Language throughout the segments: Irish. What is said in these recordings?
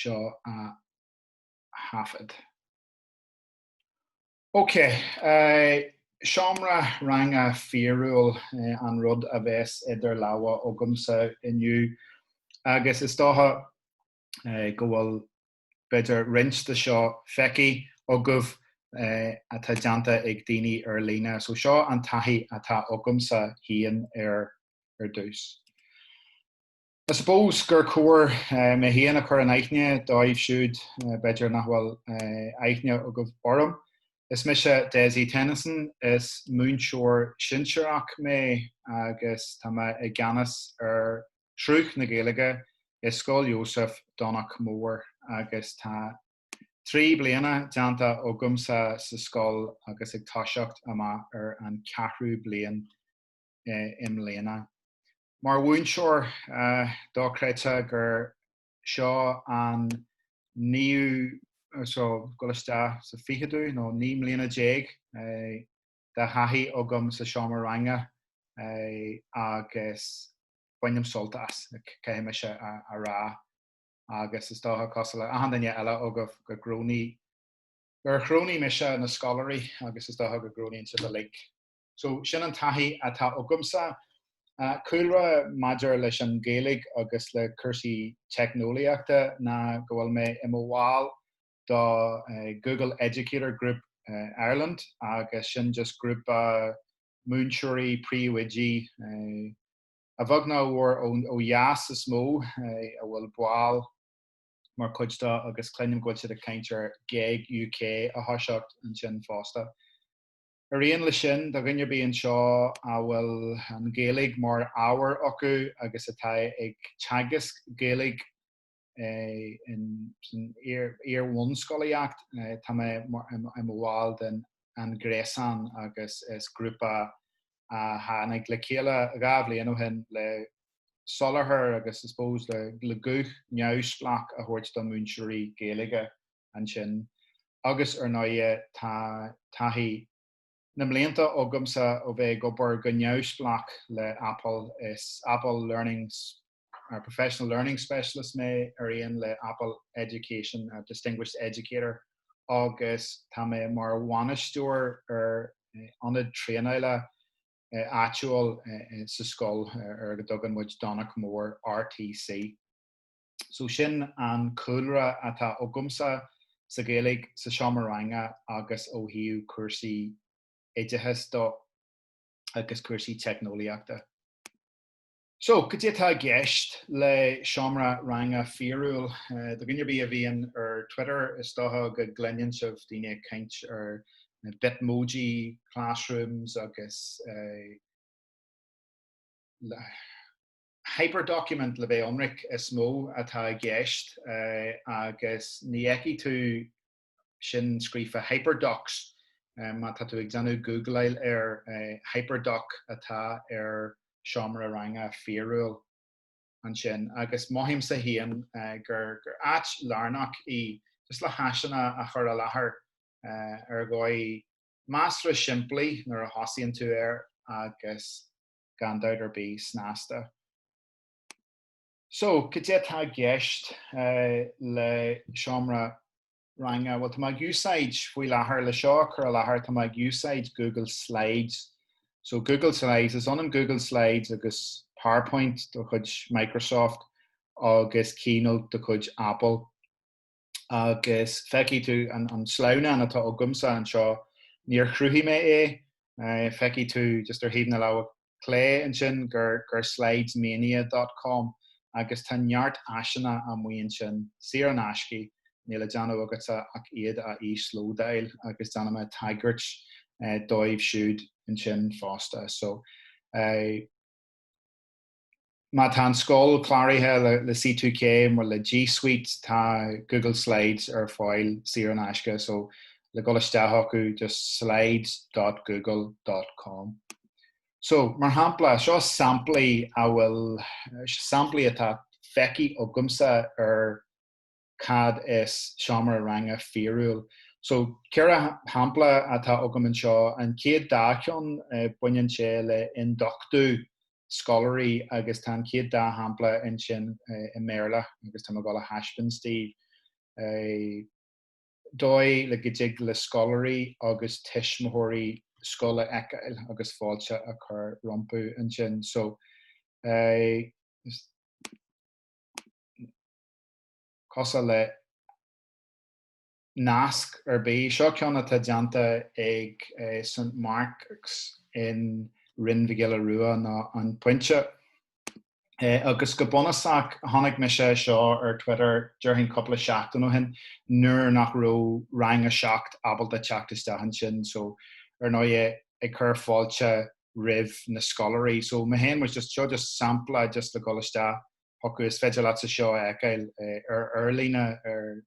seo a hafid. Okay, Seomra Ranga Fíorúil an rud a bheits idir leabhar ógamsa inniu agus is dótha go bhfuil beidir rinste seo feici ógah atá deanta ag daoine ar líne. So seo an taithí atá ógamsa hían ar dús. I suppose gur cuar me hían a chur an aithne dóibh siúd beidir nach bhfuil aithne ógah orm. Is mise Daisy Tennyson is múnseoir sinseach mé agus tá mé ag ganas ar trúch na Gaeilge is Scoil Joseph Donnach Mór agus tá 3 bliana deanta ógamsa sa scoil agus ag táiseacht ama ar an 4 blian im léana. Mar múnseoir dóchreite gur seo an níú so golista sa fichadú no 9 mbliana déag de hathí ógam sa Seomra Ranga agus bainim soltas céime se a rá agus is dótha cosla a handaine eile ógah go gróní gur chróní me se na scolarí agus is dótha go gróní in the lake. So sin an taithí atá ógamsa Cúlra maidir leis an Gaeilge agus le cursaí technoliaachta na go bhfuil me i mháil do Google Educator Group Ireland agus sin just group múnseirí príomhaidí a bhag ná bhór ó dheas is mó a bhfuil bháil mar chuidtá agus clainim go siad a caintear GAG UK a thoiseacht an sin fásta. Ar aon le sin do gnne bíonn seo a bhfuil an Gaeilge mar ábhar acu agus atá ag teagas Gaeilge in ear 1 scolaíocht tá mé im bháil den an Gréasán agus is grúpa hánig le chéile a gá bbliain ó hin le solarthar agus I suppose le guth neamhsplach a thuirt do múnseirí Gaeilge an sin. Agus ar náide taithí na mblianta ógamsa ó bheith gobar go neamhsplach le Apple is Apple our professional learning specialist me ar aon le Apple Education, Distinguished Educator, agus tá mé mar bhainisteoir ar anad tréanáile actual sa scoil ar go dtugann muid Donnach Mór RTC. So sin an cúlra atá ógamsa sa Gaeilge sa Seomra Ranga agus ó hiú cursaí éideachas do agus cursaí technoliaachta. So, could you tag guest le Seomra Ranga Fíorúil? The gunne be a bhíon ar Twitter is dótha go glenneann of daoine caint ar Bitmoji classrooms agus hyperdocument le bheith onric is mó atá guest agus ní eici tú sin scrífa hyperdocs má tá tú ag deanú Google ar hyperdoc atá ar Seomra Ranga Fíorúil an sin agus maithim sa hían gur áit lárnach í just le haisina a chur a láthair ar gáid másra siimplí nuair a thosaíonn tú agus gan daidir bí snásta. So, could you tag guest le Seomra Ranga? Well, tá mag úsáid faoi láthair le seo chur a láthair tá mag úsáid Google Slides. So Google Slides is on Google Slides agus PowerPoint do chuid Microsoft agus Keynote do chuid Apple agus feici tú an sláine an atá ógamsa an seo níor chrúthaí mé feici tú just ar híomh na leabhar clé an sin gur slidesmania.com agus tá neart aisina an mhaoin sin siar an aiscí níla deanú agus ach iad a slódail agus deanna me taigeirt dóibh siúd in sin fásta. So má tá scoil chláirithe le C2K mar le G Suite tá Google Slides ar fáil siar an aisce, so le golasteach acu just slides.google.com. So mar hampla seo samplaí a bhfuil samplaí atá feici ógamsa ar cad is Seomra Ranga Fíorúil. So ceara hampla atá ógam an seo an céad dáceann buineann sé le induchtú scolarí agus tá céad dá hampla in sin i Méarla agus tá gála Hashpin Steve. dóigh le gidig le scoláirí agus tuismitheoirí scola eiceil agus fáilte a chur rompu an sin. So cosa le nasc bí seo ceanna tá deanta ag St. Mark's in Rinn Vigila Rua ná an pointe. Agus go bonasach tháinig me sé seo ar Twitter dearthain coppla seachtain ó hin nuair nach raibh rang a seacht abalta teachtaiste an sin, so ar ná ag chur fáilte ribh na scoláirí. So my hen was just sampla just le goliste hocu is féidir leat sa seo eiceil ar lína ar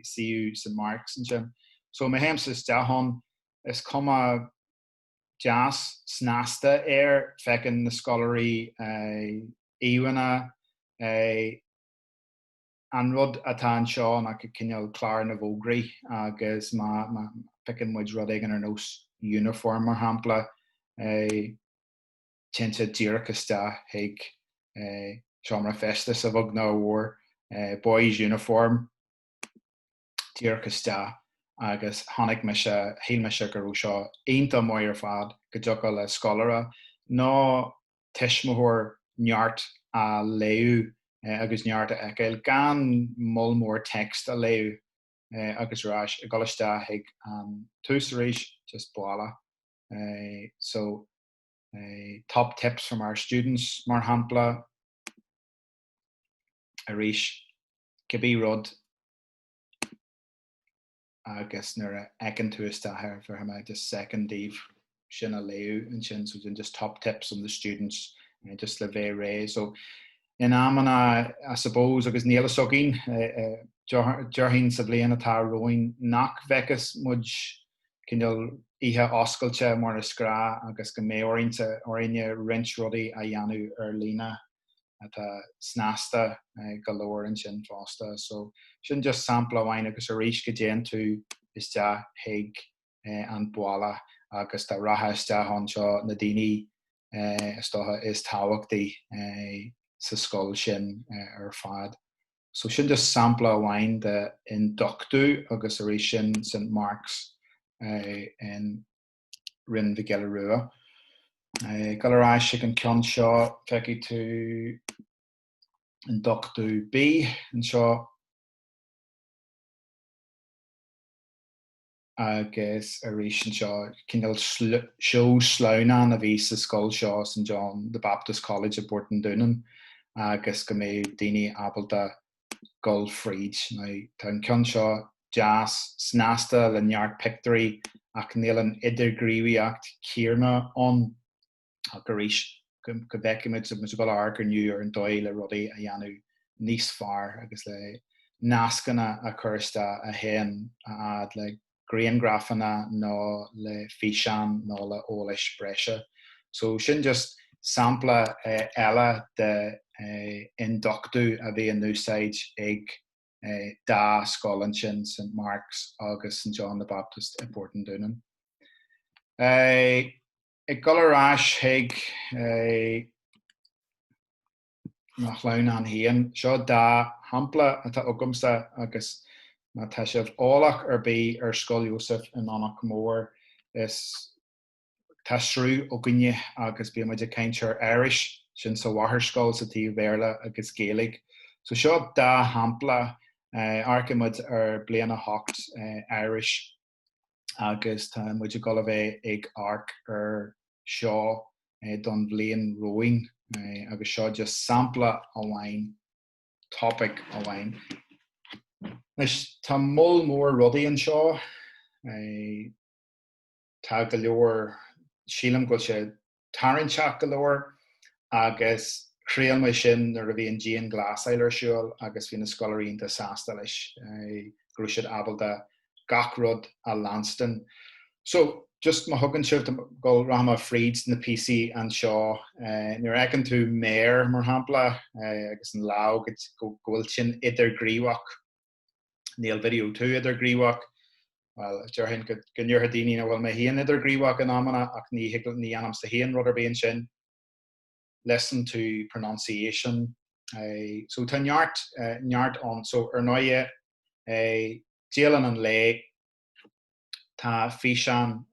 CU St. Mark's an sin. So my hen is dehan is cuma jazz snasta fecin na scoláirí Iwana an rud atá an seo nach cinneal clár na bhógraí agus má picin muid rud ag an ar nós uniform mar hampla tinte díreachasta ag Seomra Festas a bhog ná war boys uniform díreachasta agus tháinig me se hí me se gur seo aonanta muir fad go dteacha le scoláire ná tuismitheoir neart a léú agus neart a eiceil gan mull mór text a léú agus ráis a goliste ag túsaréis just blála. So top tips from our students mar hampla a ríis cibí rud agus nuair a eicin tú isteach for him just second díobh sin a léú an sin, so just top tips from the students just le bheith ré. So in amana I suppose agus níl sogin dearthain sa bbliana atá roin nach bhecas muid cinneal ihe oscailte mar na scrá agus go mé orine rint rudaí a dhéanú ar lína atá snasta go leor an sin fásta. So sin just sampla bhain agus a ríis go déan tú iste ag an bála agus tá ratha iste an seo na daoine is táhachtaí sa scoil sin ar fad. So sin just sampla bhain de in Doctú agus a ríis sin St. Mark's in Rinn Vigila Rua. Galará si an ceann seo feici tú in Doctú B an seo agus a ríis an seo cinneal seo sláine a bhí sa scoil seo St. John the Baptist College of Portendúnan agus go mé daoine abalta Goldfried. Tá an ceann seo jazz snasta le neart pictorí ach níl an idirghríomhaíocht cíarna an a go ríis go bheicimiid mu go ar new ar an dóigh le rudaí a dhéanú níos fearr agus le nascanna a chuiriste a héan a le graingrafana nó le Físeán nó le ólais breise. So sin just sampla eile de in Doctú a bhí an úsáid ag dá scoil sin St. Mark's agus St. John the Baptist in Portendúnan. Ag golarás ag nach lein an hían seo dá hampla atá ugamsa agus má tá sibh ólach ar bí ar Scoil Iosaf in annach mór is tá srú ugaine agus bí muid a caintear Irish sin sa bhathair scoil sa tí bhéarla agus Gaeilge. So seo dá hampla arcimid ar bliana hocht Irish agus tá muid a go bheith ag arc ar seo don bblion rowing agus seo just sampla a bhain topic a bhain. Is tá mull mór rudaí an seo tá go leor sílam go sé taranteach go leor agus chríal mai sin ar a bhíon Jean Glasail ar siúil agus bhí na scoláiríonnta sásta leis grú siad abalta gach rud a Lanston. So just má thugann siúil go rahama Frieds na PC an seo nuair eicinn tú méir mar hampla agus an lá go bhfuil sin idirghríomhach níl video tú idirghríomhach. Well, dearthain go ndeartha daoine bhfuil mé híon idirghríomhach an amana ach ní anam sa híon rud ar bíon sin. Listen to pronunciation. So tá neart an, so ar náide Díalan an lé tá Físeán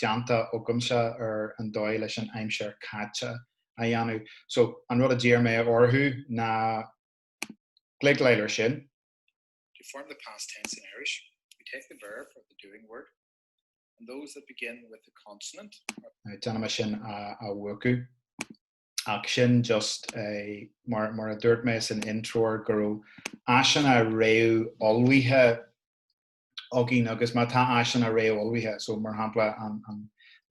deanta ógamsa an dóigh leis an aimseir caite a dhéanamh. So an rud a dír mé orthú na gligleilir sin. To form the past tense in Irish, we take the verb or the doing word, and those that begin with the consonant. Deanama sin a bhuacu. Ach sin just mar a dúirt mé san intro gurú aisean a réú olmhaithe agin agus má tá aisean a réú olmhaithe, so mar hampla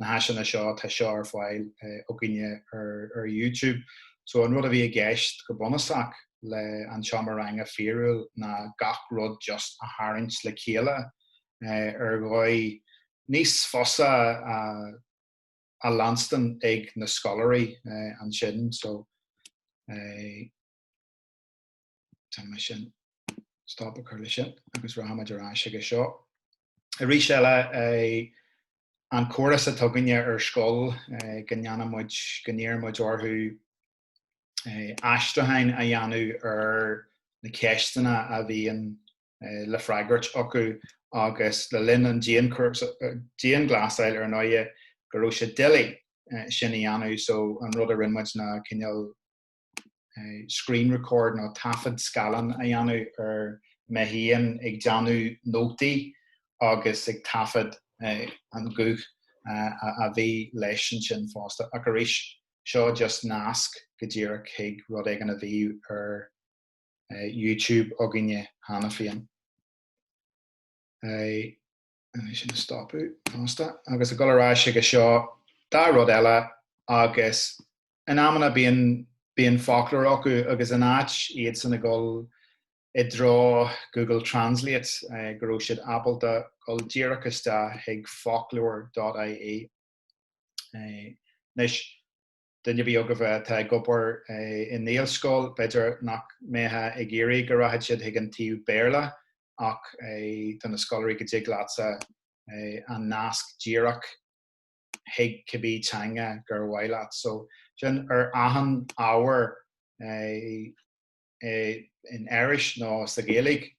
na haiseanna seo tá seo ar fáil agine ar YouTube. So an rud a bhí a gceist go bunasach le an Seomra Ranga Fíorúil na gach rud just a tharint le chéile ar ghaid níos fosa a Lanston ag na scoláirí an sin, so tá me sin stop a chuirla sin agus rahamid ar aise go seo. A rís eile an choras a tuganne ar scoil gannneanamid gannéarmid orthú aisteáin a dhéanú ar na ceistena a bhíon le freigart acu agus le linn an díon glasáil ar náide gurú sé dili sin a dhéanú, so an rud a rinmuid na cineal screen record nó tafad scalan a dhéanú ar mehíon ag deanú nótaí agus ag tafad an gúch a bhí leis sin fásta. Ach a rís seo just nasc go ddíreach ag rud ag an a bhí ar YouTube agine hana féin. Sin stopú fásta. Agus a golarráise go seo dá rud eile agus in amana bíon folklór acu agus an áit iad sanna gol I drá Google Translate gurú siad Appleta gol díreachas da ag folklore.ie. Nis dunne bhí aga bheith tá gopur in néalscoil beidir nach méthe ag géirí go raithid siad ag an tíú béarla ach don na scoláirí go dtí glatsa an nasc díreach ag cibí teanga gur bhaileat. So sin ar ahan ábhar in Irish nó sa Gaeilge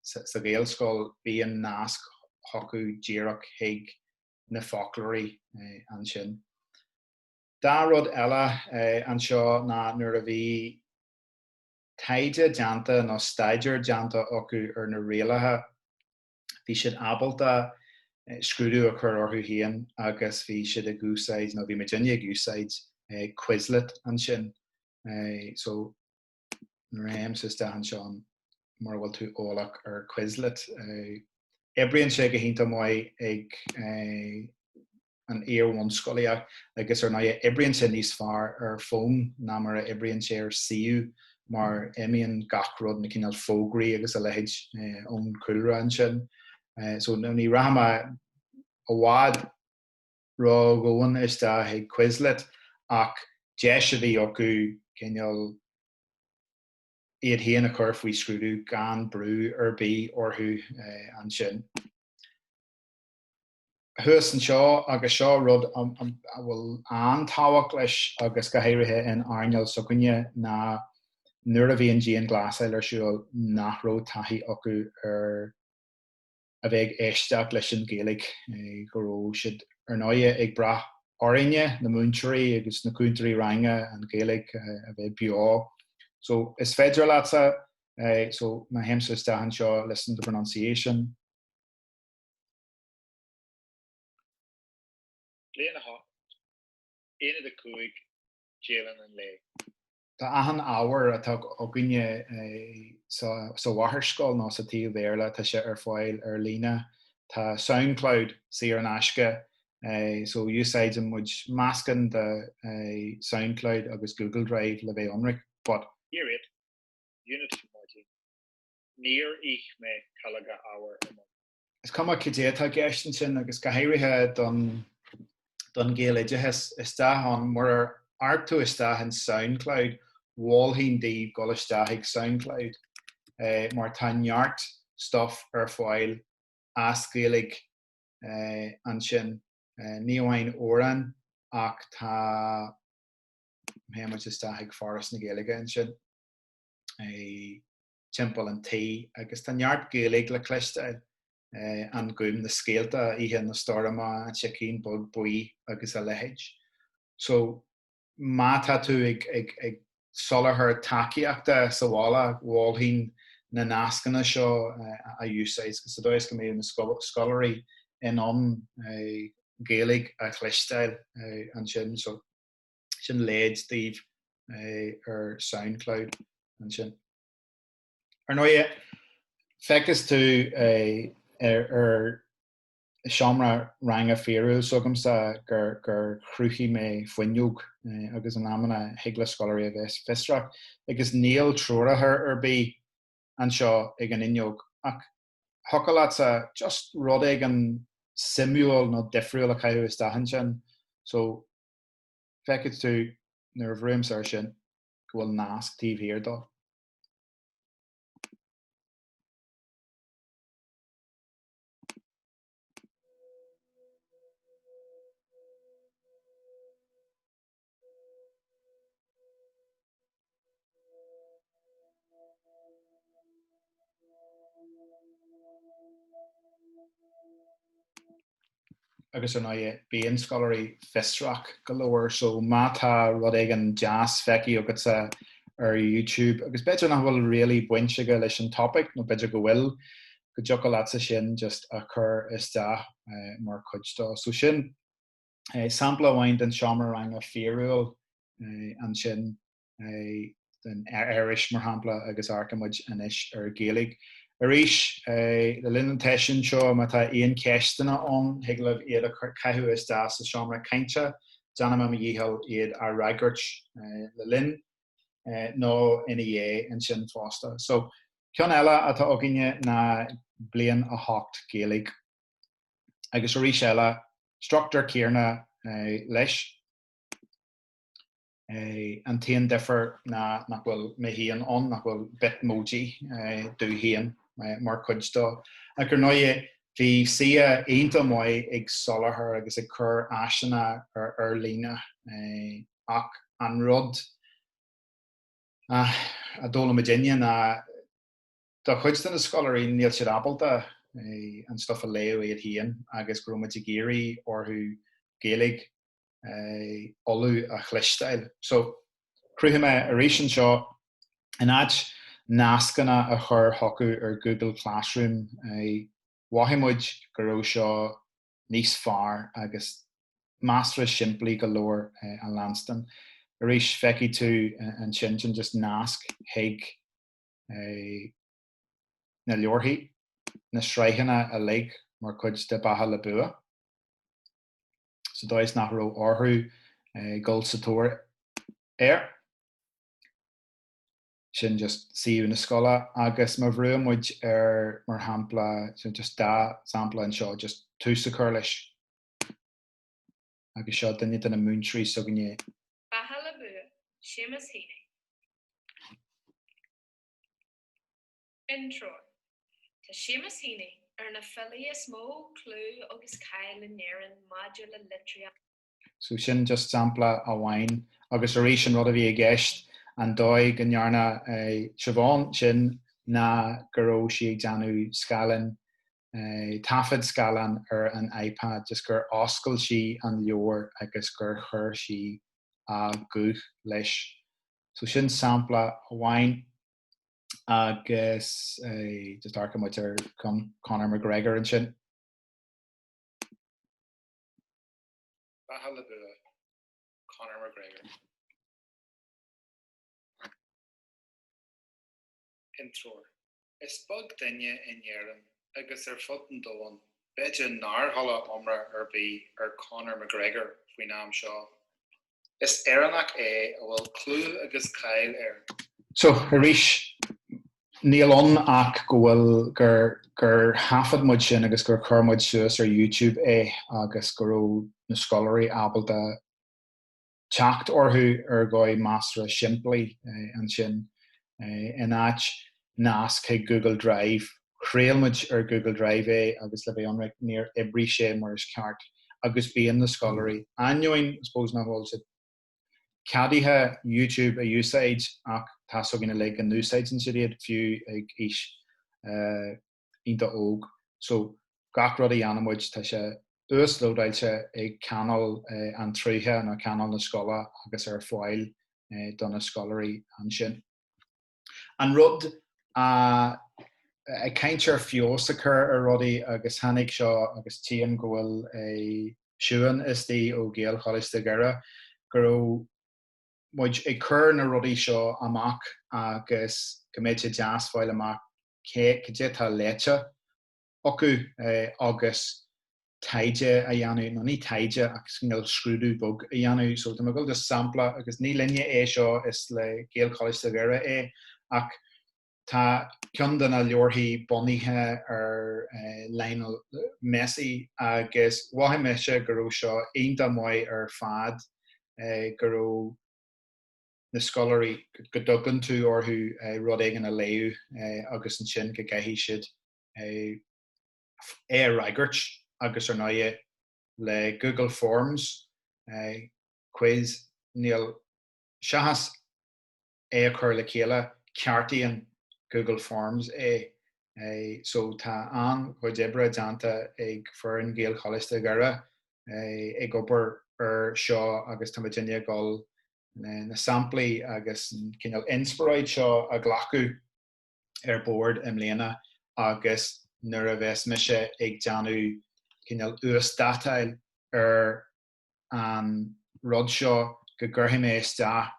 sa Gaelscoil bíon nasc hocu díreach ag na folklóirí an sin. Dá rud eile an seo ná nuair a bhí taide deanta nó staidir deanta acu ar na réalathe, bhí siad Appleta scrúdú a chur orthú haon agus bhí siad a úsáid nó bhí Virginia úsáid Quizlet an sin. So Raim says dahan Sean mar bhfuil tú ólach ar Quizlet. Ebrion sé go hinnta mai ag an éarhain scoile agus ar náide ebrion sé níos fearr ar fón ná mar ebrion sé ar siú mar éíonn gachrod na cineál fógraí agus a leid ón cuilre an sin. So ní rahama a bhád rá góin is dá ag Quizlet ach deis a bhí acu cineál iad híon a chur faoi scrúdú gan brú ar bí orthú an sin. Thuas an seo agus seo rud bhfuil antáhacht leis agus go héirithe in airneall socaine na nuair a bhíon díon glasáil ar siúil nachró taithí acu ar a bheith éisteach leis an Gaeilge go raibh siad ar náide ag brath áirithe na múnteirí agus na cúntarí ranga an Gaeilge a bheith beá. So is féidir láta, so my hymns is dahan seo, listen to pronunciation. Léana ha, éana de cúig, Jalen and lé. Tá ahan ábhar atá ógine sa bhathairscoil ná sa tíú béarla tá sé ar fáil ar lína. Tá SoundCloud sí ar an aisce, so úsáid an muid máscan de SoundCloud agus Google Drive le bheith anric, but here it, Unity Martin, near ich me calaga hour. Is cuma cudéatá geistin sin agus go héirithe don Gaeilge is dahan mar artú is dahan SoundCloud, wallhín díobh go is daigh SoundCloud, mar tá neart stuff ar fáil as Gaeilge an sin ní amhain óran ach tá muid is daigh forras na Gaeilge an sin. timpeall an tí agus tá neart Gaeilge le cloisteáil an gcuim na scéalta ihe na storma an secín bug buí agus a lehéid. So má tá tú ag solarthar takeíochta sa bhála bháilhín na nascanna seo a úsáid gus dóis go mé na scolarí in an Gaeilge a chluisteáil an sin so sin léid Steve ar SoundCloud an sin. Ar nóie fecus tú ar Seomra Ranga Fíorúil sogamsa gur chruthú mé foiineog agus an amana higla scolarí a bheits fistrach agus níl trórathair ar bí an seo ag an inneog ach thocalatsa just rud ag an simúil nó difriúil a caiú is dahan sin so fecus tú nar bhruaims ar sin go bhfuil nasc tíobh hir dó. Agus ar náide bíon scolarí fistrach go leor so má tá rud ag an jazz feici agus ar YouTube agus beidir nach bhfuil really buinte go leis an topic nó beidir go bhfuil go deocha lása sin just a chur isteach mar chuidtá. So sin sampla bhaint an Seomra Ranga Fíorúil an sin den Irish mar hampla agus arcamuid inis ar Gaeilge. Arís le linn teisisin seo má tá aon ceistena ón higlah iad a caiú isteach sa Seomra cainte deanam am dhíhall iad a raigart le linn nó ina dhé an sin fásta. So ceann eile atá ógaine na blian a hocht Gaeilge. Agus arís eile structar céarna leis an taon differ na nach bhfuil mé hían ón nach bhfuil bitmoji dú hían mar chuidtá. Ag ar náide bhí sia aonanta mhaith ag solarthar agus ag cur aiseanna ar líne ach an rud a dóla Virginia na tá chuidte na scolarí níl siad abalta an stuff a léo iad hían agus gromid i géirí orthú Gaeilge olú a chluisteáil. So cruthú mé arís an seo in áit nascanna a chur hocu ar Google Classroom waithimid go raibh seo níos fearr agus meastra simplí go leor an Lanston. Arís feici tú an sin just nasc hiag na leorthaí na sreichanna a lig mar chuid de batha le bua. So dóis nach raibh orthú gol sa tóir air. Sin just siú na scola agus mar bhruaimid ar mar hampla so just dá sampla an seo just tú sa chur leis. Agus seo duine den na múntrí so gine. Batha le bua, séamas híine. Intro. Tá séamas híine ar na fillí is mó clú agus cail in néireann modula litria. So sin just sampla a bhain agus arís an rud a bhí a gceist an dóigh an nearna siobhán sin na go raibh sí ag deanú scalan tafid scalan ar an iPad just gur oscail sí an leor agus gur chur sí a gúth leis. So sin sampla a bhain agus just arcamuid ar Conor McGregor an sin. Batha le bua, Conor McGregor. Intro. Is bug duine in dhearan agus ar fud an dóin beidir nár thola omra ar bí ar Conor McGregor faoin am seo. Is éireannach a bhfuil clú agus cail air. So arís níl an ach go bhfuil gur hafad muid sin agus gur churmuid suas ar YouTube agus go raibh na scolarí abalta teacht orthú ar gáid meastra simplí an sin in áit nasc ag Google Drive, chréalmuid ar Google Drive agus le bheith anraic níor ibrí sé mar is ceart agus bíon na scolarí. Ainneoin, suppose na bhfuil Cadithe YouTube a úsáid ach tá so gine le an úsáid an siad fiú ag is ínta óg. So gach rud a dhéanamid tá sé úslódáilte ag canal an tríthe nó canal na scola agus ar fáil donna scolarí an sin. An rud a keintir fios occur ar rudaí agus hanig seo agus tían gohfuil siúan istí ó géal choiste gara gur muid ag cur na rudaí seo amach agus goméide jazz fáil amach cé tá léite ocu agus taide a dhéanú, nó ní taide agus gníil scrúdú bug a dhéanú, so tá go just sampla agus ní linne seo is le géal choiste gara ach tá cean den a leorthaí boníthe ar Lionel Messi agus bhaithe meise go raibh seo aonanta mhaith ar fad go raibh na scolarí go dtugann tú orthú rud éigean a léú agus an sin go gaithfí siad raigeirt agus ar náide le Google Forms quiz níl seachas a chur le chéile ceartaíonn Google Forms so tá an chuid ibre deanta ag fearann géal choiste gara ag obair ar seo agus tá Virginia gáil na samplaí agus cinál inspiráid seo a ghlacu ar board im léana agus nuair a bheits mise ag deanú cinál úsáid ar an rud seo go gcuirtha mé isteach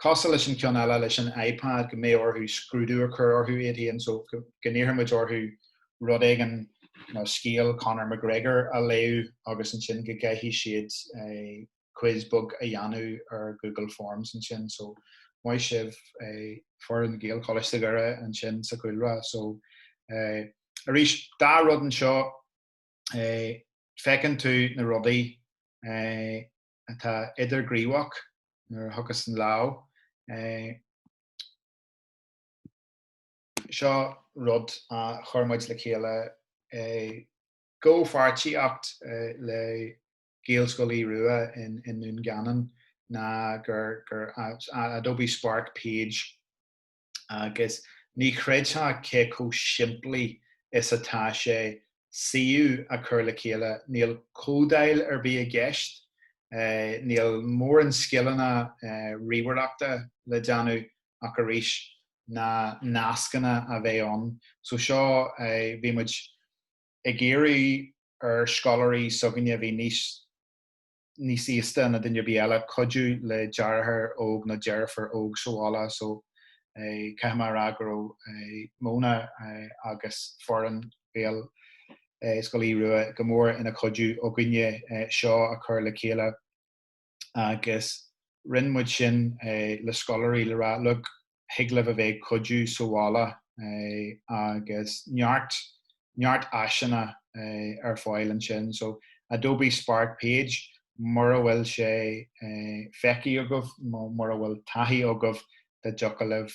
Cos leis an cean eile leis an iPad go mé orthú scrúdú a chur orthú éíonn so gníorhamid orthú rud éigean scíal Conor McGregor a léú agus an sin go gaithfí siad quiz bug a dhéanú ar Google Forms an sin so mai sibh fearann géal choiste gara an sin sa cuilra so arís dá rud an seo fecinn tú na rudaí atá idir gríomhach nar thugus an lá seo rud a chormaid le chéile go fartííocht le géalscoilí rua in nún ganan na gur Adobe Spark page agus ní chréidtha cé có siimplí is atá sé siú a chur le chéile níl códail ar bí a gceist níl mór an skillanna rihareachta le deanú ach arís na nascanna a bheith an. So seo bhí muid ag géirí ar scolarí soganne bhí níos íosta na duine bí eile codú le dearthar óg na dearfar óg soála so ceithmara go móna agus foran béal scoilí rua go mór ina codú ógunne seo a chur le chéile agus rinmuid sin le scolarí le rá lug hiaglah a bheith codú soála agus neart aiseanna ar fáil an sin so Adobe Spark page mar a bhfuil sé feici agah mar a bhfuil taithí agah de jocalah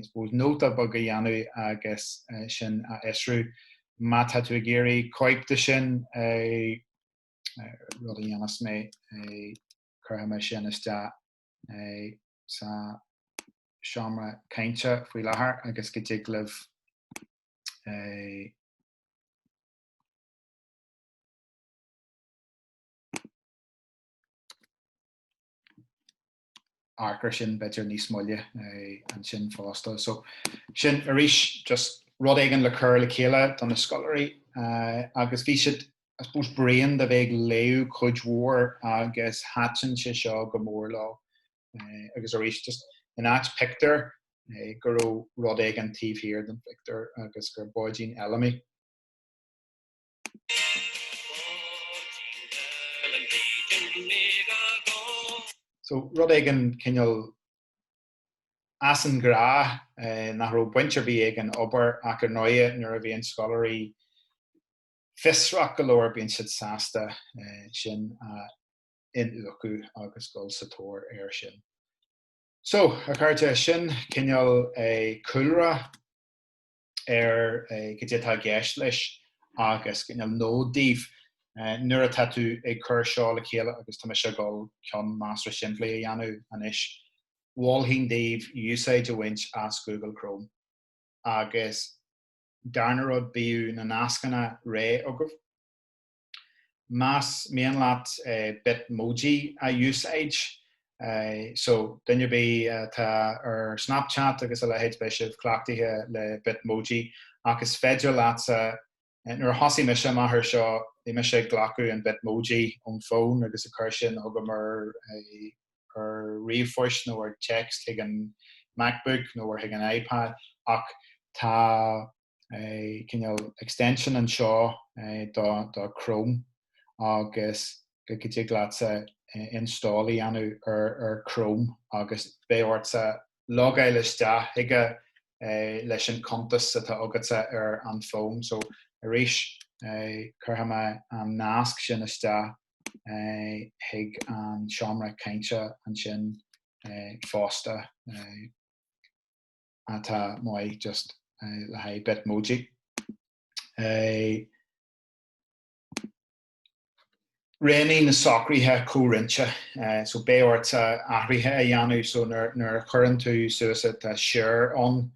suppose nóta bag a dhéanú agus sin a isrú má tá tú a géirí coipte sin rud a dhéanas mé chuirtha sin iste sa seomra cainte faoi láthair agus go dtiglah arcar sin beidir níos moille an sin fásta. So sin arís just rud éigean le chur le chéile don na scolarí agus bhí siad I suppose brain da bheith léú chuid mhór agus hatan sé seo go mór lá agus arís just in áit pictar go raibh rud éigean tíomh hir den pictar agus gur báidín eilimi. So rud éigean cinneal as an gra nach raibh buintear bhí éigean obair ach ar náide nuair a bhíonn scolarí fisrach go leor bíonn siad sásta sin in uacu agus gol sa tóir ar sin. So a chuirte sin cinneal coolra ar go dtí tá gceist leis agus cinneal nódíobh nuair atá tú ag cur seo le chéile agus tá se go cean master sinlé a dhéanú anis. Bháilhín Dave úsáid a bhaint as Google Chrome. Agus darnarrod bíú na nascanna ré agah. Mas mian leat Bitmoji a úsáid. So dunne bí tá ar Snapchat agus a lehéid beisih cleachtaithe le Bitmoji agus féidir leat nuair thosaí me se maithir seo bhí me sé ghlacu an Bitmoji ón phone agus a chuir sin agam ar riomhphoist nó ar text ag an MacBook nó ar ag an iPad ach tá extension an seo dá Chrome agus go dtí leat instálaí anú ar Chrome agus béhairt sa logáil isteach ige leis an contas atá agatsa ar an phone. So arís chuirtha an nasc sin isteach ag an Seomra cainte an sin fásta atá mai just le haid Bitmoji. Réní na sacraithe cúrintse, so béhairt ahraithe a dhéanú so nuair churann tú suas a share on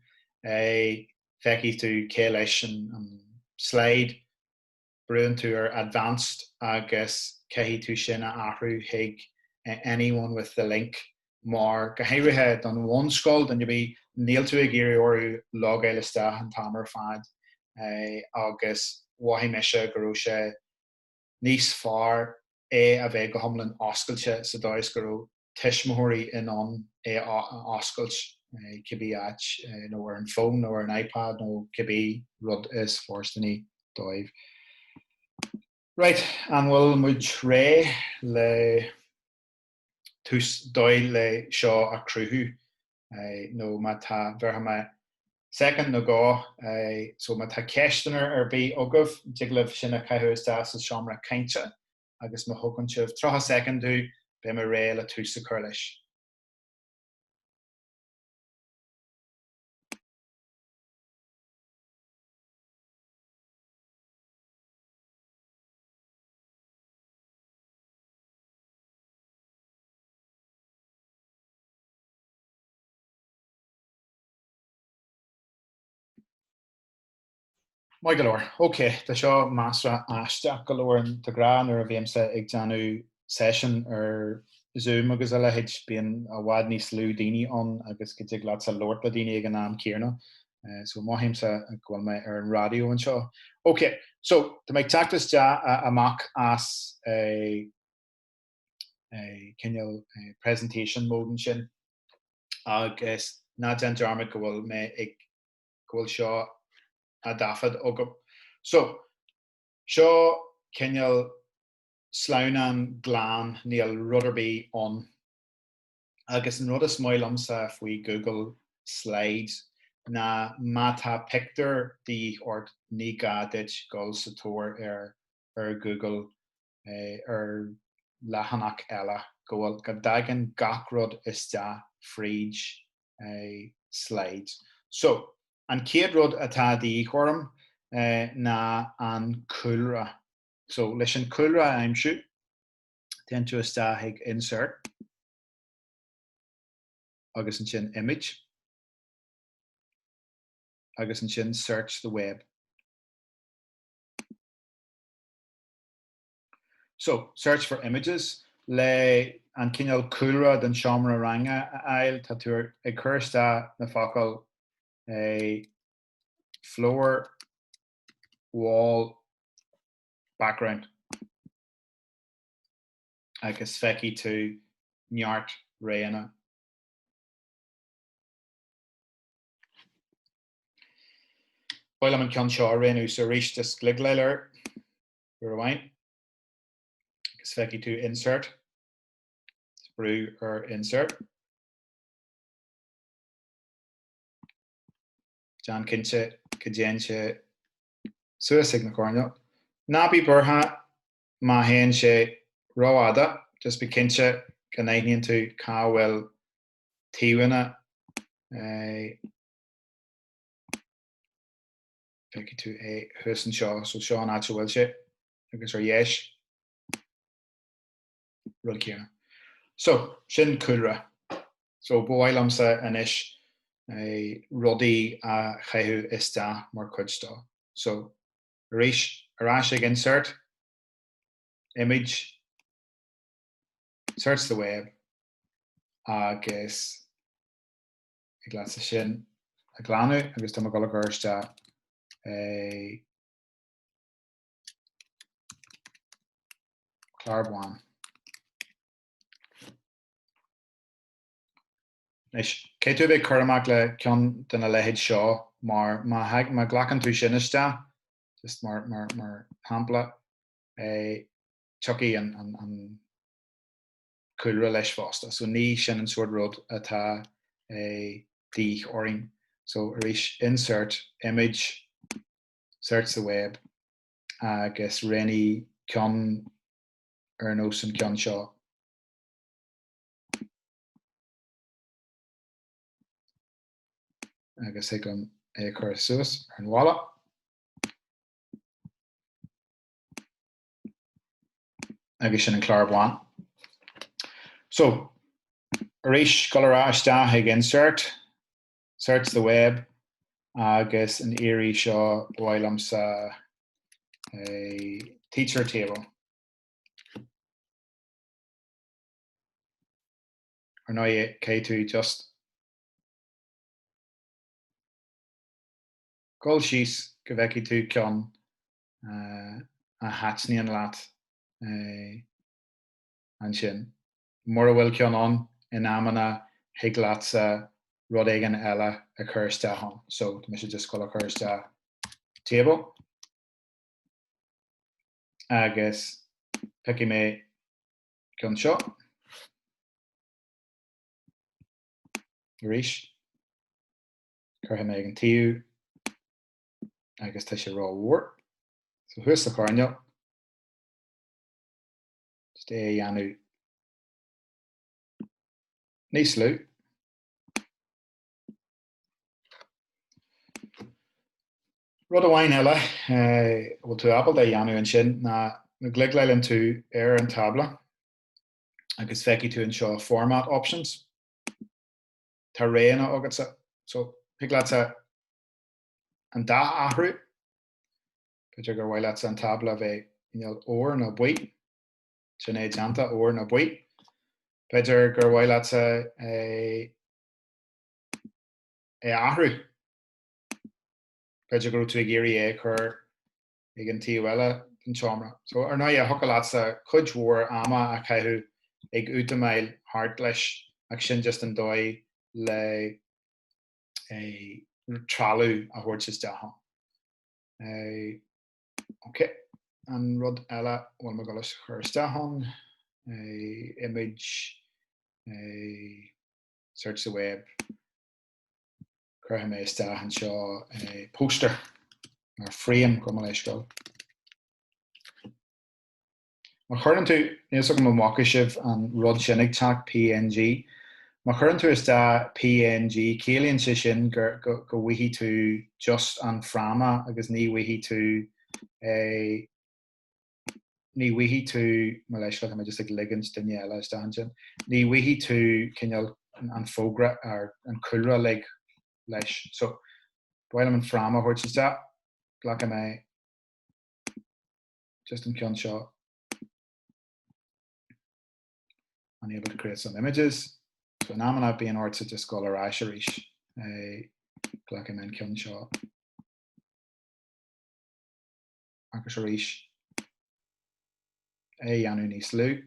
feici tú cé leis an slide, breann tú ar advanced agus cehí tú sin a ahrú ag anyone with the link. Mar go héirithe don bhain scoil don bhí níl tú ag iarú orú logáil isteach an tamar fad agus bhaithí me se go raibh sé níos fearr a bheith go hiomlann oscailte sa dóigh go raibh tuismitheoirí inón oscailt cibí áit nó ar an phone nó ar an iPad nó cibí rud is fórstaní dóibh. Right, an bhfuil muid ré le tús dóigh le seo a chruthú nó má tá bheartha second nó gá so má tá ceisteannar ar bí agah diaglibh sinna caitheú isteach sa Seomra cainte agus má thugann sibh trotha secondú be mar ré le tús a chur leis. Mai go leor. Okay, tá seo measra aisteach go leor an do gra nuair a bhíomsa ag deanú session ar Zoom agus a lehéid bíon a bhhaid níos lú daoine an agus go dtí leat sa Lord le daoine ag an náam Céarna. So maithimsa ghfuil me ar an radio an seo. Okay, so tá méid teachtas de amach as cinneal presentation mód sin agus ná den dearmid go bhfuil me ag go bhfuil seo a dafad agam. So, seo cinneal slán glán níl ruderbí an agus an rud is smailm sa faoi Google Slides na má tá picture dí ort ní gadid gol sa tóir ar Google ar lehanach eile go dagan gach rud iste fríd Slides. So, an céad rud atá dí chóm na an coolra. So leis an coolra aimsú, ten tú iste ag insert agus an sin image agus an sin search the web. So search for images le an cinneal coolra den Seomra Ranga ail tá tú ag chur iste na focail a floor wall background agus feici tú neart réana. Báil am an ceann seo réanú sa rís de sligleilir ar bhain agus feici tú insert sprú ar insert. John Kinche, Kajenche, Suasig na corno. Nabi Burha, Mahen she Roada, just be Kinche, Canadian to Cowell, Tiwana, Becky to a Hurson Shaw, so Sean Atchell she, I guess or yes, rud céanna. So, sin cúra. So, bhailamsa inis rudaí a chaithú ista mar cuidstá. So, arás ag insert, image, search the web, agus ag leat sin a glanú, agus tá go gursta Clarbháin. Cé tú bheith churamach le ceann duna lehéid seo mar má ghlachan tú sin iste, just mar hampla tucaí an cúra leis fásta. So ní sin an suirt rud atá dóigh orthain. So arís insert, image, search the web, agus rinne ceann ar nós an ceann seo. Agus hiagam chur suas ar an bhála. Agus sin an Clarbháin. So, arís golará iste ag insert, search the web, agus an éirí seo bhailamsa teacher table. Ar ná cé tú just gol síos go bheici tú ceann a hatsní an leat an sin. Mór a bhfuil ceann in amana hiag leatsa rud éigean eile a chur iste hon. So, mi sé just go a chur iste table. Agus pici mé ceann seo. Arís. Curtha mé an tíú. Agus tá sé rá mhór. So thuas a chuirneal. Just dhéanú níos lú. Rud amháin eile bhfuil tú apal de dhéanú an sin na gligleilann tú ar an tabla agus feici tú an seo format options. Tá réana agatsa. So hiag leatsa an dá athrú. Peidir gur bhfuil leatsa an tabla bheith óir na buí. Sin é deanta óir na buí. Peidir gur bhfuil leatsa athrú. Peidir gur tú ag éirí chur ag an tíú eile an Seomra. So ar ná thuca leatsa cuid mhór ama a chaithú ag útaméil hart leis ag sin just an dóigh le tralú a thuirt is deá. Ok, an rud eile bhfuil me go leis chur isteán, image, search the web, churtha mé iste an seo poster ar frame go leis go. Má churann tú níos go mhacha sibh an rud sinnig teach PNG. Má churann tú iste PNG céalaonn sé sin go bhíhí tú just an frama agus ní bhíhí tú má leis go mé just ag ligans duine eile iste an sin. Ní bhíhí tú cineal an fógra ar an cúra leis. So bhfuil an frama thuirt iste ghlacha mé just an ceann seo. Unable to create some images. So now I'm not being ordered to just go arás ghlacha mé an ceann seo. Agus arís dhéanú níos lú.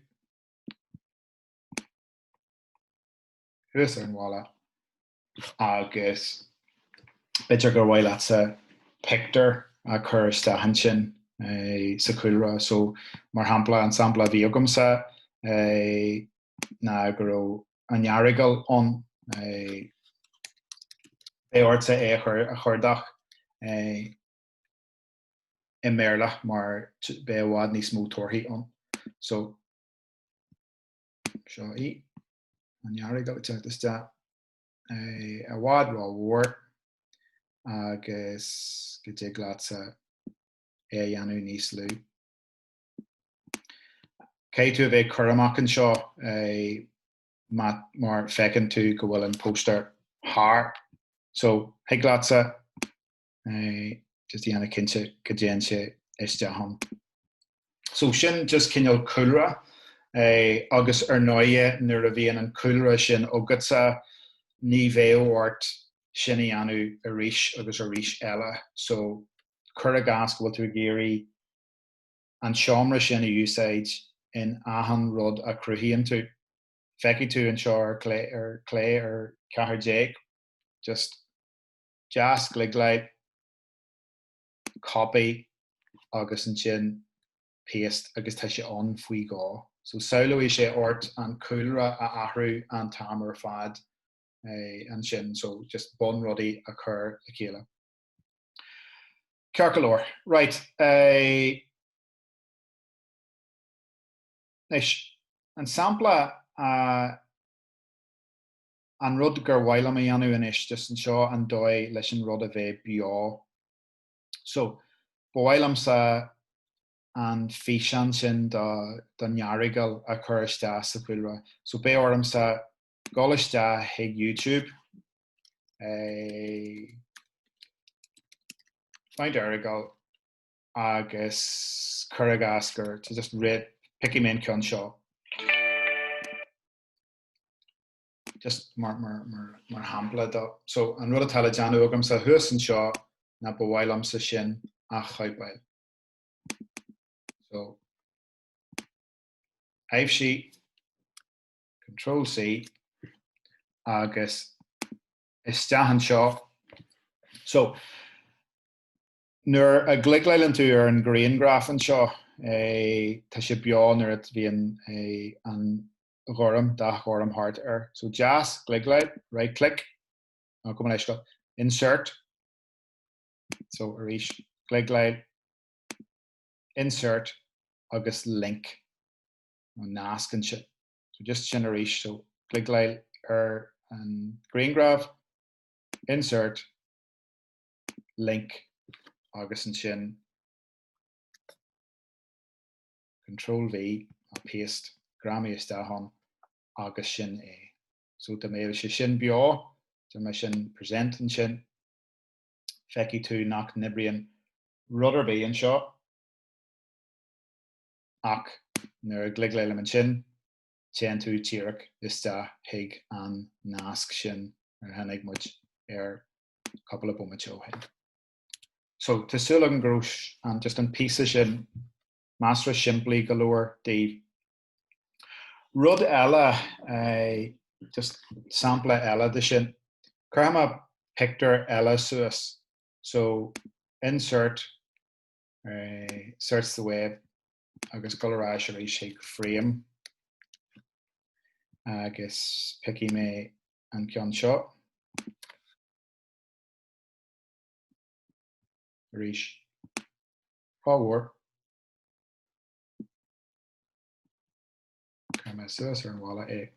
Thuas ar an bhála. Agus beidir gur bhfuil leatsa picture a chur iste an sin sa cúra. So mar hampla an sampla bhí agamsa na gur an nearrigal an orta a chuirdach i méarla mar be bhád níos mó torthaí an. So seo í an nearrigal teach iste a bhád rá mhór agus go dtí gleatsa dhéanú níos lú. Cé tú bheith churamach an seo mar fecinn tú go bhfuil an póster thar. So, heaglása just dhéanana cinnte go déan sé iste hon. So sin just cinneal cúlra agus ar náide nuair a bhíonn an cúlra sin ógadsa ní bhéh ort sinna anú a ríis agus a ríis eile. So cur a gas go bhfuil tú géirí an seomra sin a úsáid in ahan rud a cruthíonn tú. Feici tú an seo ar clé ar cethir déag, just jazz gliglaid, copy agus an sin paste agus tá sé an faoi gá. So saola é sé ort an cúlra a athrú an tamar fad an sin, so just bon rudaí a chur le chéile. Cearcalóir. Right. An sampla an rud gur bhhaile mé anú inis, just an seo an dóigh leis an rud a bheith beá. So, bhhailm sa an Físeán sin don nearrigal a chur iste sa cúlra. So, bé orm sa gáiste ag YouTube. Find arrigal agus chur a gascar to just read picky main ceann seo. Just mar hampla do. So an rud a tala deanú agam sa thuas an seo na bhhailm sa sin a chaidbail. So I've sheet, Control C, agus isteach seo. So nuair a gliglailn tú ar an green graph an seo, tá sé beá nuair a bhíonn an ghoram, da ghoram hard ar. So jazz, gliglail, right click, insert. So arish, gliglail, insert, agus link. Nask and shit. So just generate. So gliglail ar an green graph, insert, link, agus and sin. Control V, paste, Grammy istahon, agus sin A. So the mail shin bio, the mission present and shin. Feki to knock nibrian rudder B and shot. Ak, nur gliglail and shin. Chen to tirak ista hig an nask shin or hanig much air couple of bomacho hen. So to sulang grosh and just in pieces shin master simply galore Dave. Rud ella just sample ella the shin. Krama picture ella suas. So insert search the web. Agus colorage or shake frame. I guess picky me and Kion shot. Reach forward. Come as or walla A.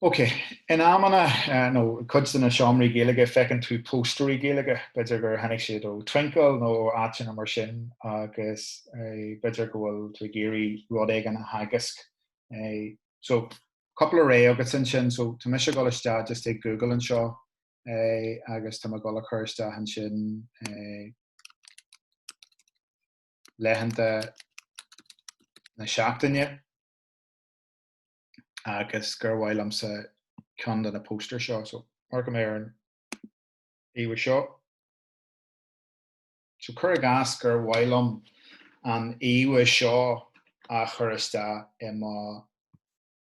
Okay, in Amana, no, cuts in a Seomra Gaeilge fecinn tú postery Gaeilge, beidir gur hanig siad ó twinkle no áitin mar sin agus beidir go bhfuil tú géirí rud éigean a hagasc. So, couple of ré agus in sin, so tá mis go iste just ag Google an seo agus tá go chur iste an sin leitheanta na seachtaine. Agus gur bhhailm sa ceann na poster seo, so mark am ar an éha seo. So chur a gas gur bhhailm an éha seo a chur iste I má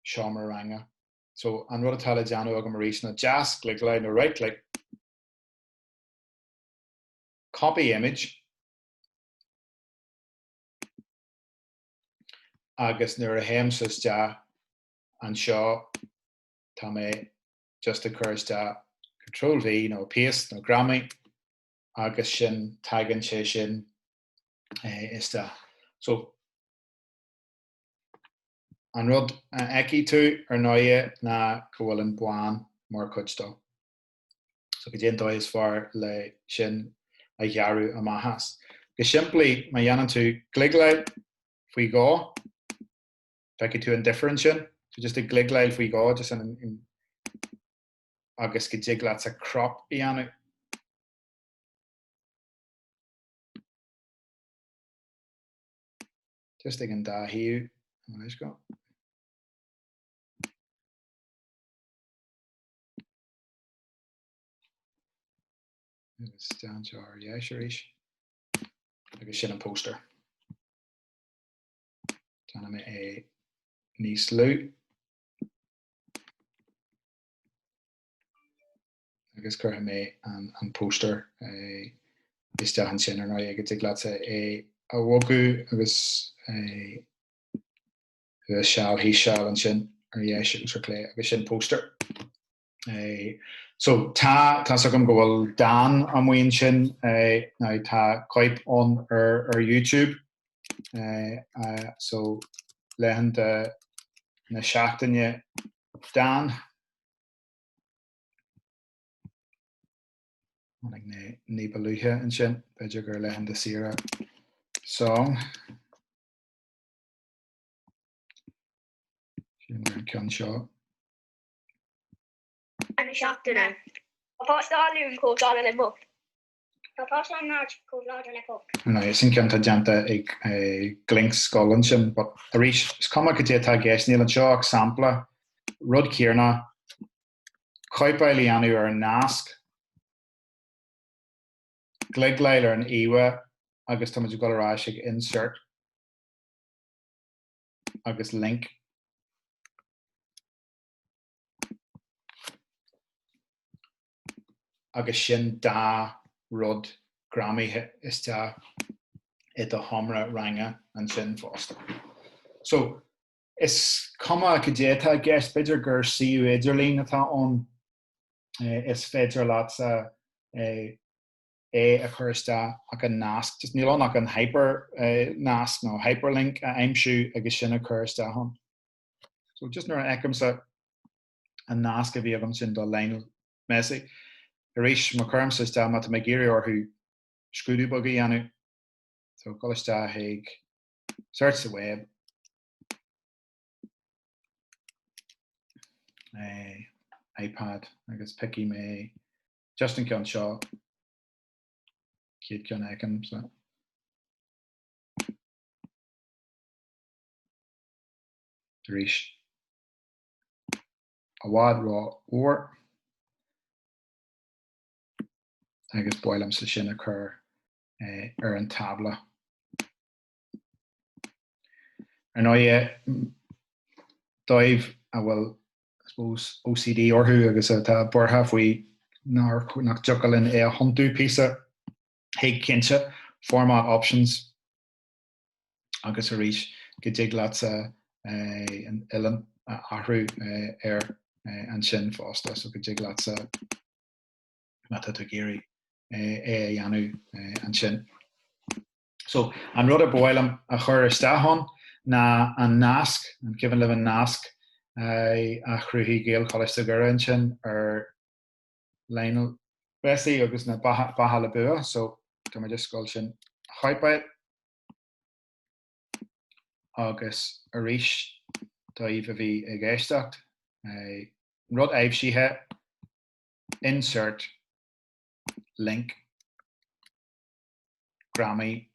Seomra Ranga. So an rud a tala deanú agam mar éis na jazz, gliglail no right click, copy image, agus nuair a héim sa iste an seo tá mé just a chur iste Control V no paste no Grammy agus sin tagan sé sin iste. So an rud eici tú ar náide na go bhfuil an buan mar cuidtó. So go dtéan dóigh is fearr le sin a ghearú a maithas. go simply ma dhéanann tú gligleil faoi gá, feici tú an different sin, so just a gligleil faoi gá, just in agus go dig leat a crop i dhéanamh. Just ag an dá hiú, leis go. Agus down to our yeishish. Agus sin an poster. Tána me é níos lú. Agus curtha me an poster is deachan sin ar ná ag dig leat é a bhógu agus seall hí seall an sin ar dhéis ús lé agus sin poster. So tá sagam go bhfuil Dan an muoin sin ná tá coip on ar YouTube. So lehan na seachtaine Dan. Ag ní balúthe an sin, beidir gur lehan de sira song. Sin ar an ceann seo. An seachtaine. Apáistáilún cóbhláda le muc. Apáistáil náid cóbhláda le coc. No, sin ceann tá deanta ag glinks scolann sin, but arís is cuma go dtí tá gceisníil an seo ag sampla rud céarna coipáil í anú ar an nasc gligleil ar an iwa agus tá muid go rá ag insert agus link. Agus sin dá rud gramithe is tá i do Seomra Ranga an sin fásta. So is cuma go déta gceist beidir gur siú idirlín atá ón is féidir leat a chuirsta ach an nasc, just níl ach an hyper nasc nó hyperlink a aimsú agus sin a chuirsta hon. So just nuair an eicemsa an nasc a bhí agam sin do lein mesi. Arís má chumsa is tá mat me géirí orthú scrúdú bagaí anú. So colistá ag search the web. iPad agus picky me just in ceann seo céad ceann eicem so. Arís a bhád rá uair agus boilam sa sin a chur ar an tabla. Ar ná dóibh a bhfuil I suppose OCD orthú agus tá bortha faoi nach jogalinn é a chontú písa héag cinnte format options agus arís go dig leat an ilan ahrú ar an sin fásta so go dig leat mata tú géirí é dhéanú an sin. So an rud a bhailam a chur isteachán ná an nasc, an cian le an nasc a chruthí géal choiste gur an sin ar lein bhesaí agus na batha le bua, so tá mar just scoil sin chaipáid agus arís daobh a bhí ag éisteacht rud éibsíthe insert link Grammy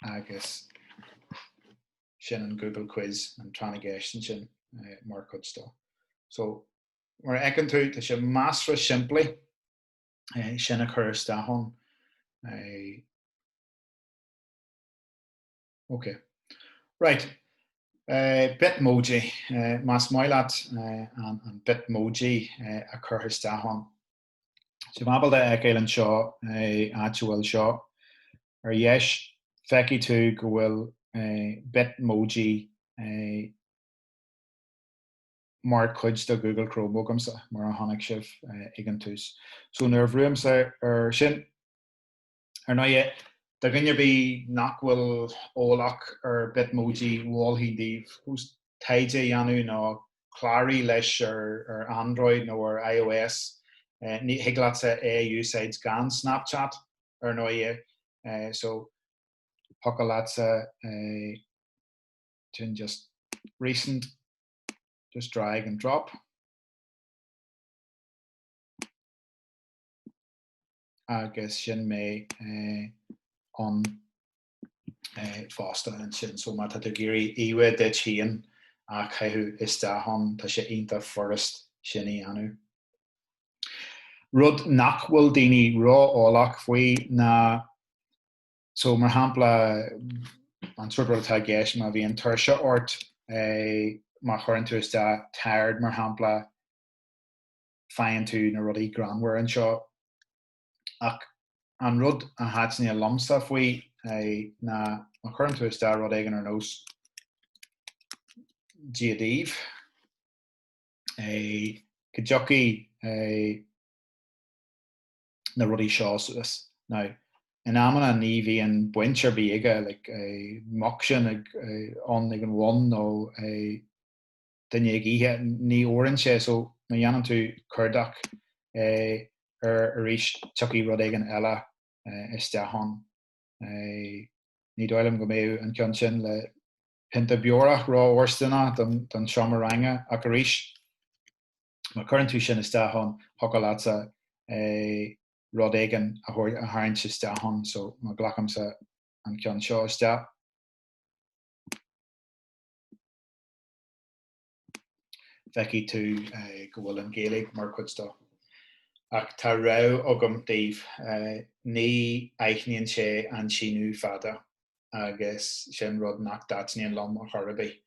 agus sin an Google quiz an tranigation sin mar cudstá. So mar ecan tú tá sé másra siimplí sin a chur isteachán. Okay. Right. Bitmoji. Más maileat an Bitmoji a chur isteachán. So mábalda ag éileann seo áitiúil seo ar dhéis feici tú go bhfuil Bitmoji mar chuid do Google Chrome ógamsa mar an tháinig sibh ag an tús. So nuair bhruamsa ar sin ar ná da gnne bí nachhfuil ólach ar Bitmoji bháilthaí díobh ús taide dhéanú nó chláirí leis ar Android nó ar iOS. Ní higlaat é úsáid gan Snapchat ar nó so Hokalatsa just recent, just drag and drop. Agus sin mé on fásta an sin, so má tá géirí iwe de chéan a chaihu is dahon tá sé inta forest sinní anu. Rud nachhfuil daoine rá ólach faoi na so mar hampla an trútá gceis má bhí an tuirse ort má churann tú is da tired mar hampla féin tú na rudí granmhar an seo. Ach an rud a háitsní a lomsa faoi na má churann tú is da rud éigen ar nós diadíh go jockey na rudí seo suas. Now, in amana ní bhí an buintear bí aige like moc sin ag an one nó duine ag ihe ní órann sé, so na dhéanann tú curdach ar arís tuí rud éigen eile is deachán. Ní dóilm go méú an ceann sin le pinta beorach rá orstanna don Seomra Ranga ach arís. Má churann tú sin is deachán Hokalatsa rud éigen a tharint is deachán, so má ghlacham sa an ceann seo is deach. Feici tú go bhfuil an Gaeilge mar chuidtá. Ach tá rá agam daobh ní aithníonn sé an sinú fada agus sin rud nach daitsníonn lom a chorbaí.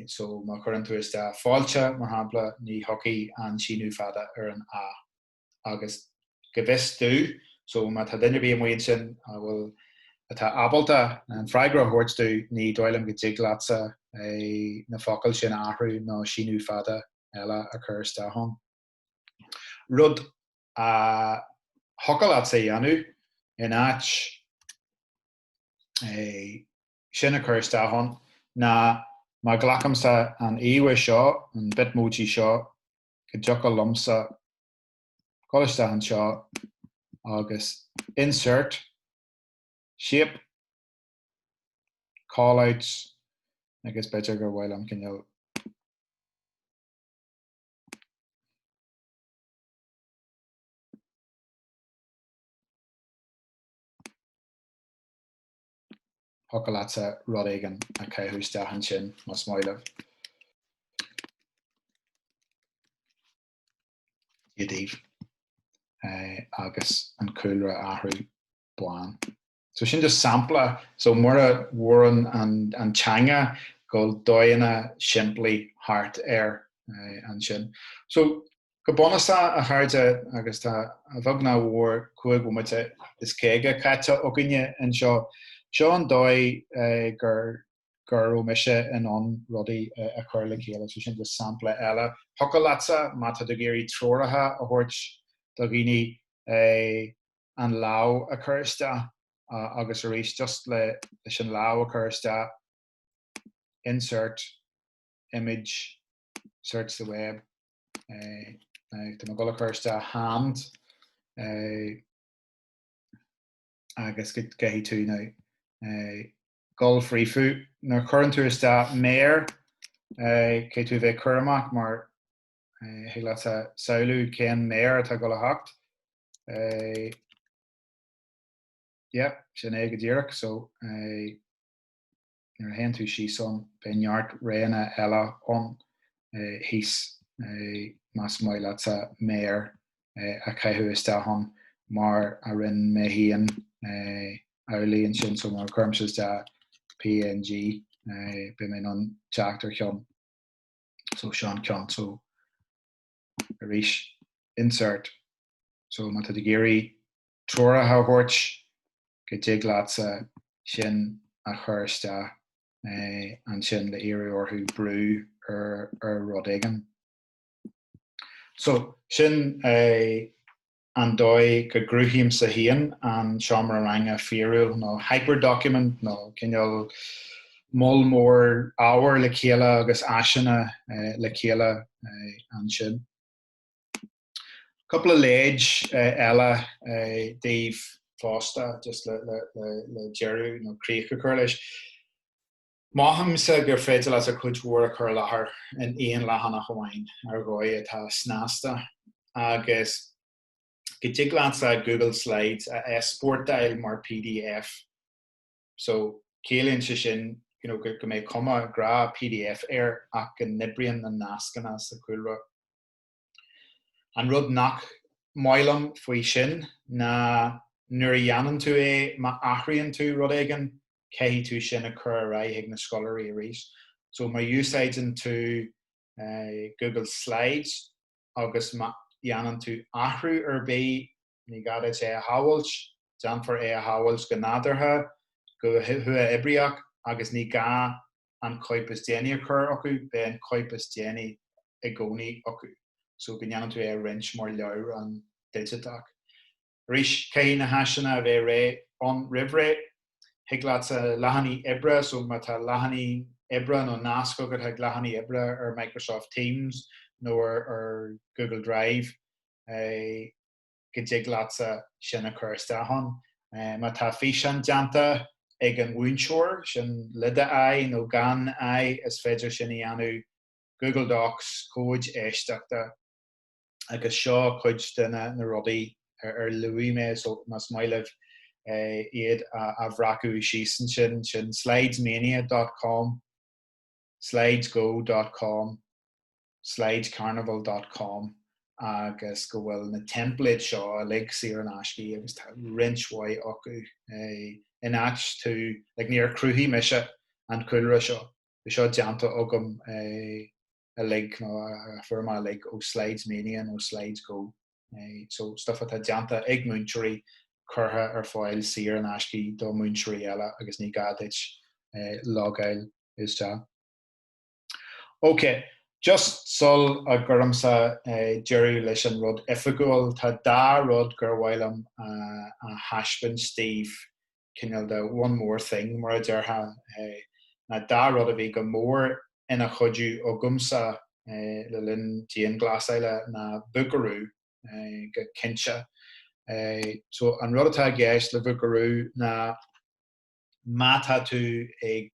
So má churann tú is deach fáilte mar hampla ní hocaí an sinú fada ar an A. Agus go bhis tú, so má tá duine bhí amuigh sin a bhfuil atá abalta an freigra thuirt tú ní dóilm go dtí glatsa na focail sin áthhrú nó sinú fada eile a chur is deachán. Rud a Hokalatsa dhéanú in áit sin a chur is deachán na má ghlacham sa an iwe seo, an bitmótí seo, go deocha lomsa Collistean seo agus insert, shape, callouts, agus better go bhfuil am cinneal. Hokalatsa rud éigen a caiithú steachan sin má smaoilemh. Diadíh. Agus an coolra áhrú buan. So sin just sampla, so mura warren an changa go dóina simply heart air an sin. So go bonasa a harde agus tá a bhagna war cuaig umate is céige caite oginne an seo an dói gur omise in an rudí a chuir le chéile, so sin just sampla eile. Hokalatsa mata do géirí troratha a hort dagini an lao a chuirsta agus arís just le sin lao a chuirsta insert image search the web tá go a chuirsta hand agus go gaithí tú ná gol frífu nar churann tú sta méir cé tú bheith churamach mar hé a saoú céan méir atá go le hacht. Sin é go ddíireach, so nar hen tú sí son beart réana eile an hís más mai le a méir a caiithú is deachán mar a rinn méhíon airlíonn sin, so mar chumses de PNG be mé an teachtar ceann, so sean ceann, so arís insert, so má tá géirí troratha hort go dtí glatsa sin a chuirsta an sin le éiri orthú brú ar rud éigen. So sin an dói go grúthím sa híon an Seomra Ranga Fíorúil nó hyperdocument nó cinneal mull mór ábhar le chéile agus aiseanna le chéile an sin. Couple of léid eile Dave fásta just le Jerry Creek curlish. Maham sa gur féidir as a chuidhór a chur láthair in éon lehanana Hawáin ar gáid atá snásta agus go dtí glansa Google Slides a exportdail mar PDF. So céilíonn sé sin go méid cuma gra PDF ach go nibrion na nascanna sa cuilra. An rud nach mailam faoi sin na nuair a dhéanann tú má athraíonn tú rud éigean cé tú sin a chur a ag na scoláirí a rís. So má úsáideann tú Google Slides agus má dhéanann tú athrú ar bé ní gada sé a hábhailt, deanfar a hábhailt go nádartha go thu a ibriach agus ní gá an coipas déine a chur acu be an coipas déine i gcónaí acu. So go dhéanann tú rinch mar leabhar an digitach. Rís cé na haisina a bheith ré an ribhré higlaat sa lehanní ibre, so má tá lehanní ibre nó nasco go ag lehanní ibre ar Microsoft Teams nó ar Google Drive go diglaat sa sin a chur stahan. Má tá Físeán deanta ag an bhúinseoir sin lide nó gan is féidir sin í anú Google Docs cóid éisteachta agus seo chuid duna na rudaí ar luí mé so mas maileh iad a bhracu sísan sin slidesmania.com, slidesgo.com, slidescarnival.com agus go bhfuil na template seo a lig siar an asci agus tá rinchhai acu in áit tú níor cruthí meise an cuilra seo. Seo deanta agam a lig a firma lig ó Slidesmania nó Slidesgo. So stuff atá deanta ag múinteirí curtha ar fáil siar an asci do múinteirí eile agus ní gadit logail is tá. Okay, just sol a gurm sa Jerry leis an rud ifigúil tá dá rud gur bhailim a haispean Steve cinneal de one more thing mar a deartha na dá rud a bhí go mór ina chuidú ó gumsa le linn díon glas eile na bugarú go cinse. So an rud atá gceist le bugarú na mátha tú ag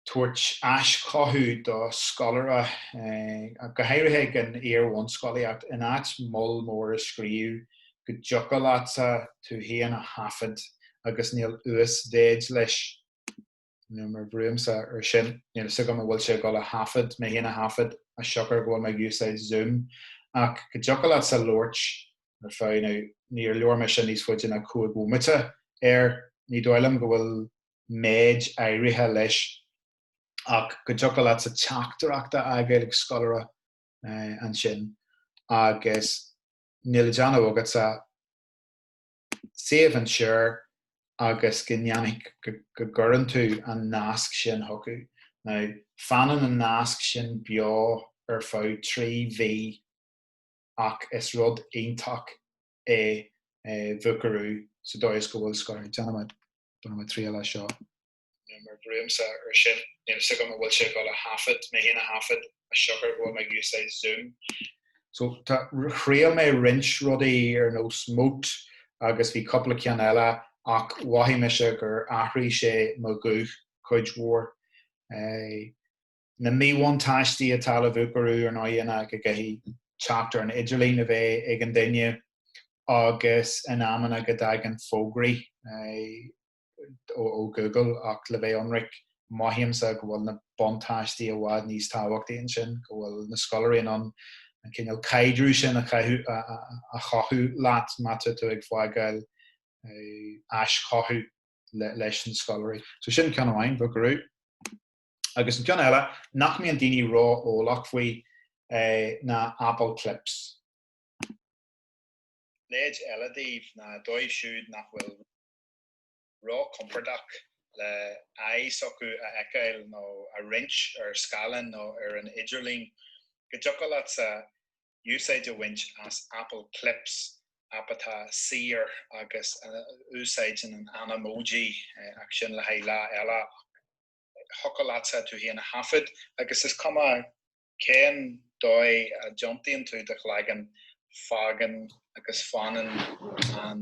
tuairt as cothú do scoláire go háirithe an éarhain scolaíocht in áit mol mór a scríú go jocaláta tú híana a hafad agus níl uas déid leis mar bhrúmsa ar sin níl sa go bhfuil sé go a hafad mé híana a hafad a seocar go bhfuil me úsáid Zoom ach go jocaláta sa lóirt ar fáin níor leor me sin níos fuidir na cuaig bhúmite ní dóilm go bhfuil méid éirithe leis ach go jocaláta sa teachtarachta agéil scoláire an sin agus níl deanna agad sa saobh an seir agus go ndeannaigh go gcuireann tú an nasc sin thucu. Now fanan an nasc sin beo ar fáil 3V ach is rud aontach bhucarú so dóis go bhfuil scoir deanna trí eile seo. Mar bhrúmsa ar sin níl sa go bhfuil sé go a hafad mé híana a hafad a seocar go bhfuil me úsáid Zoom. So tá chríal mé rinch rudaí ar nó smót agus bhí coppla ceann eile ach waithí me se gur athraí sé mo gúth chuid mhór. Na míhain táistí atá le bhucarú ar ná dhéana go gaithí chapter an Idirlín a bheith ag an duine agus in amana go daig an fógraí ó Google ach le bheith anric maithimsa go bhfuil na bontáistí a bhád níos táhachtaíonn sin go bhfuil na scoláiríonn an cinneal caidrú sin a chothú leat mata tú ag fágail as chothú leis an scoláirí. So sin ceann amháin bucarú. Agus an ceann eile nach míon daoine rá ólach faoi na Apple Clips. Léid eile daobh na dóibh siúd nach bhfuil rá comfortach le socu a ecail nó a rinch ar scalan nó ar an Idirlín go jocaláta sa úsáid a winch as Apple Clips apatá sír agus úsáid an emoji ach sin le héile eile chocaláta tú híana hafad agus is cuma cén dói a jumptíonn tú de chlágan fagan agus fanan an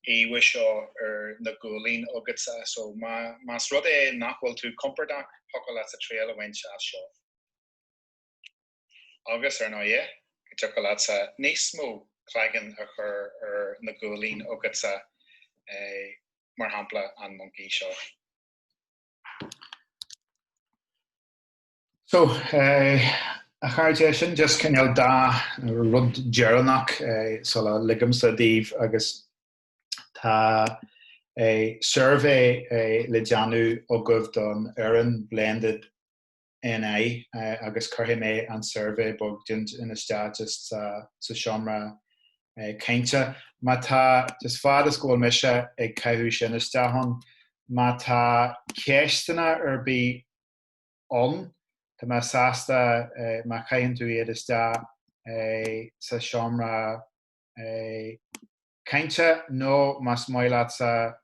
éha seo na gúlín agatsa so más rud é nachhfuil tú compordach pocail a tréal a bhain se seo. Agus nó é go leat sa níos mó chléigean a chur na gúlín agatsa mar hampla an monkey seo. So a chairde sin just cinneal dá rud dearannach sola ligamsa díobh agus tá survey le deanú agah don an BlendEDNI agus chuirthe mé an survey bogdint ina stá just sa Seomra Cainte. Má tá just fád is gcóil mise ag caitheadh sin is deachán má tá céisteanna bí an tá má sásta má caitheann tú iad is deá sa Seomra Cainte nó más maiile sa